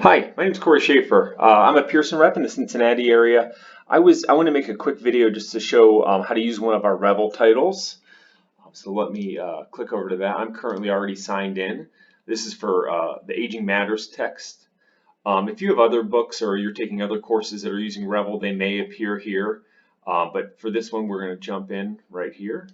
Hi, my name is Corey Schaefer. I'm a Pearson rep in the Cincinnati area. I want to make a quick video just to show how to use one of our Revel titles. So let me click over to that. I'm currently already signed in. This is for the Aging Matters text. If you have other books or you're taking other courses that are using Revel, they may appear here. But for this one, we're going to jump in right here.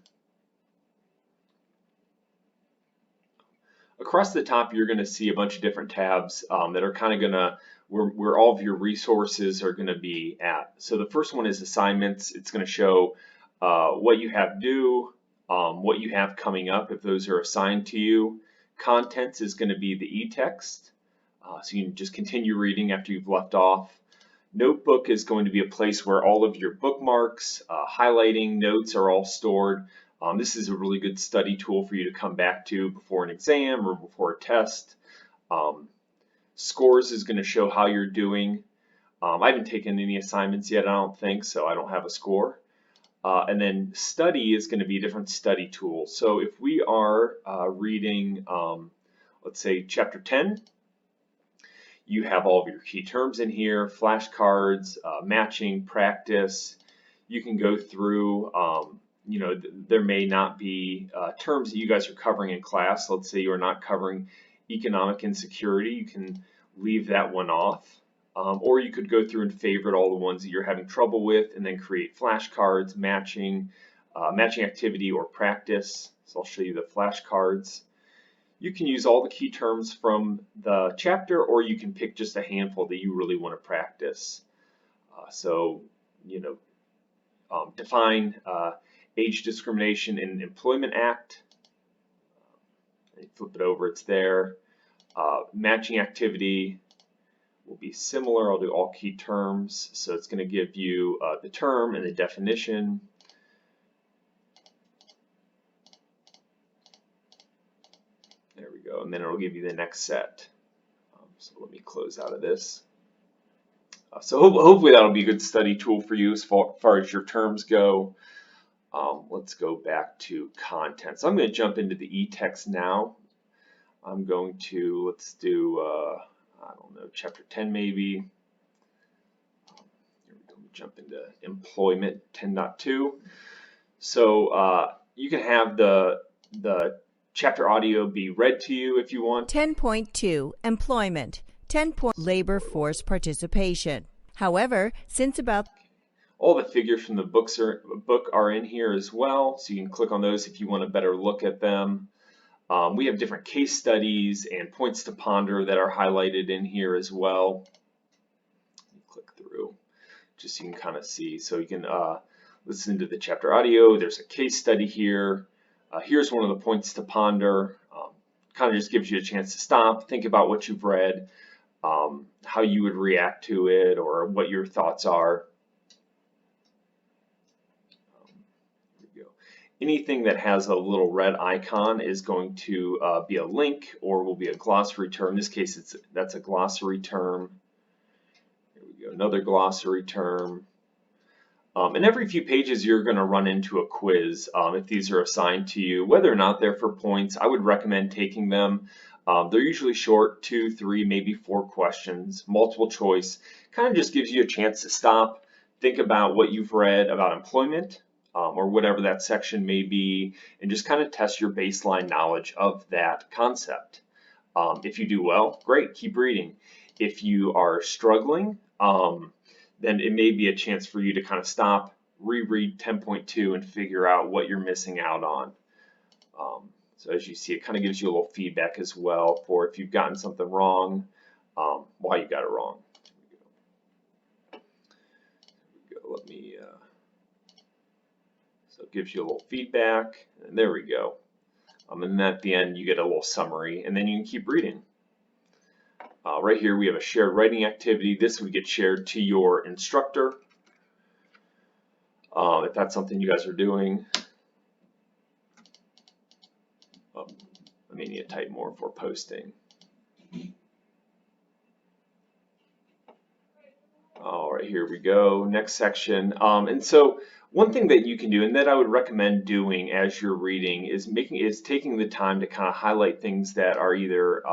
Across the top, you're going to see a bunch of different tabs that are kind of going to where all of your resources are going to be at. So the first one is assignments. It's going to show what you have due, what you have coming up if those are assigned to you. Contents is going to be the e-text, so you can just continue reading after you've left off. Notebook is going to be a place where all of your bookmarks, highlighting notes are all stored. This is a really good study tool for you to come back to before an exam or before a test. Scores is going to show how you're doing. I haven't taken any assignments yet, I don't think, so I don't have a score. And then study is going to be a different study tool. So if we are reading, let's say, chapter 10, you have all of your key terms in here, flashcards, matching, practice. You can go through, there may not be terms that you guys are covering in class. Let's say you're not covering economic insecurity. You can leave that one off. Or you could go through and favorite all the ones that you're having trouble with and then create flashcards, matching activity or practice. So I'll show you the flashcards. You can use all the key terms from the chapter, or you can pick just a handful that you really want to practice. Define Age Discrimination in Employment Act. Flip it over, it's there. Matching activity will be similar. I'll do all key terms. So it's going to give you the term and the definition. There we go. And then it'll give you the next set. So let me close out of this. So hopefully that'll be a good study tool for you as far as your terms go. Let's go back to content. So I'm going to jump into the e-text now. I'm going to, let's do, I don't know, chapter 10 maybe. Here we go. Jump into employment 10.2. So you can have the chapter audio be read to you if you want. 10.2 Employment. 10. Labor force participation. However, since about all the figures from the book are in here as well, so you can click on those if you want a better look at them. We have different case studies and points to ponder that are highlighted in here as well. Click through just so you can kind of see. So you can listen to the chapter audio. There's a case study here. Here's one of the points to ponder. Kind of just gives you a chance to stop, think about what you've read, how you would react to it, or what your thoughts are. Anything that has a little red icon is going to be a link or will be a glossary term. In this case, that's a glossary term. Here we go, another glossary term. And every few pages, you're going to run into a quiz. If these are assigned to you, whether or not they're for points, I would recommend taking them. They're usually short, 2, 3, maybe 4 questions, multiple choice. Kind of just gives you a chance to stop, think about what you've read about employment, or whatever that section may be, and just kind of test your baseline knowledge of that concept. If you do well, great, keep reading. If you are struggling, then it may be a chance for you to kind of stop, reread 10.2 and figure out what you're missing out on. So as you see, it kind of gives you a little feedback as well for if you've gotten something wrong, why you got it wrong. Let me, so it gives you a little feedback, and there we go. And then at the end, you get a little summary, and then you can keep reading. Right here, we have a shared writing activity. This would get shared to your instructor if that's something you guys are doing. I may need to type more before posting. All right, here we go. Next section. And so One thing that you can do, and that I would recommend doing as you're reading, is taking the time to kind of highlight things that are either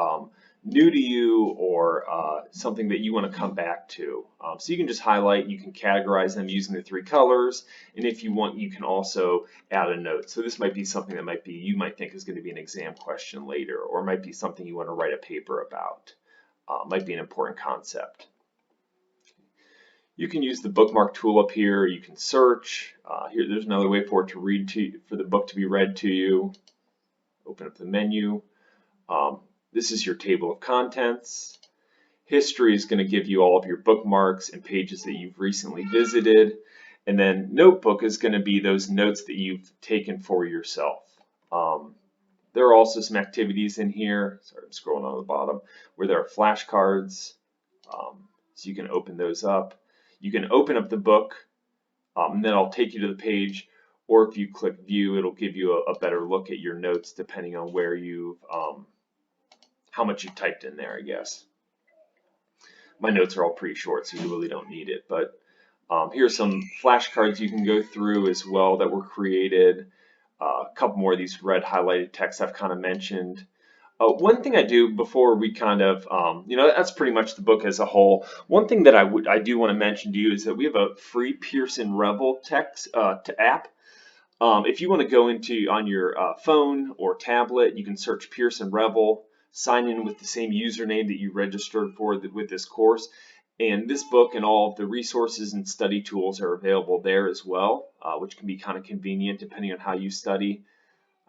new to you or something that you want to come back to. So you can just highlight, you can categorize them using the three colors, and if you want, you can also add a note. So this might be something that you might think is going to be an exam question later, or might be something you want to write a paper about. Might be an important concept. You can use the bookmark tool up here. You can search. There's another way for the book to be read to you. Open up the menu. This is your table of contents. History is going to give you all of your bookmarks and pages that you've recently visited. And then notebook is going to be those notes that you've taken for yourself. There are also some activities in here. Sorry, I'm scrolling on the bottom where there are flashcards. So you can open those up. You can open up the book, and then I'll take you to the page, or if you click view, it'll give you a better look at your notes depending on where how much you typed in there, I guess. My notes are all pretty short, so you really don't need it, but here's some flashcards you can go through as well that were created. A couple more of these red highlighted texts I've kind of mentioned. One thing I do before we kind of, that's pretty much the book as a whole. One thing that I do want to mention to you is that we have a free Pearson Rebel app. If you want to go on your phone or tablet, you can search Pearson Revel, sign in with the same username that you registered for with this course. And this book and all of the resources and study tools are available there as well, which can be kind of convenient depending on how you study.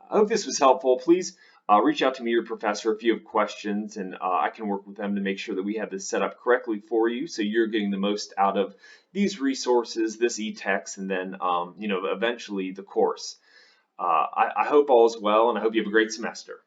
I hope this was helpful. Please reach out to me or your professor if you have questions, and I can work with them to make sure that we have this set up correctly for you so you're getting the most out of these resources, this e-text, and then eventually the course. I hope all is well, and I hope you have a great semester.